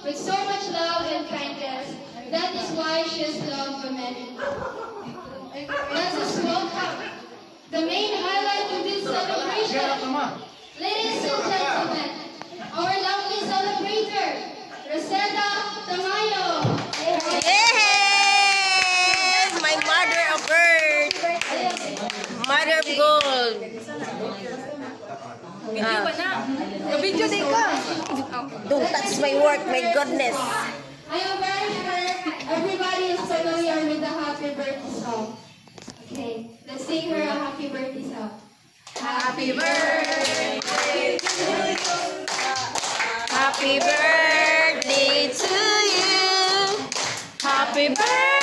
with so much love and kindness. That is why she is loved by many. Let us welcome the main highlight of this celebration. Ladies and gentlemen, our lovely celebrator, Rosetta Tamayo. Yes! My mother of earth. Mother of gold. Video ba na? Video din ka. Don't touch my work, my goodness. I am very sure everybody is familiar with the happy birthday song. Okay, let's sing her a happy birthday song. Happy birthday to you. Happy birthday to you. Happy birthday.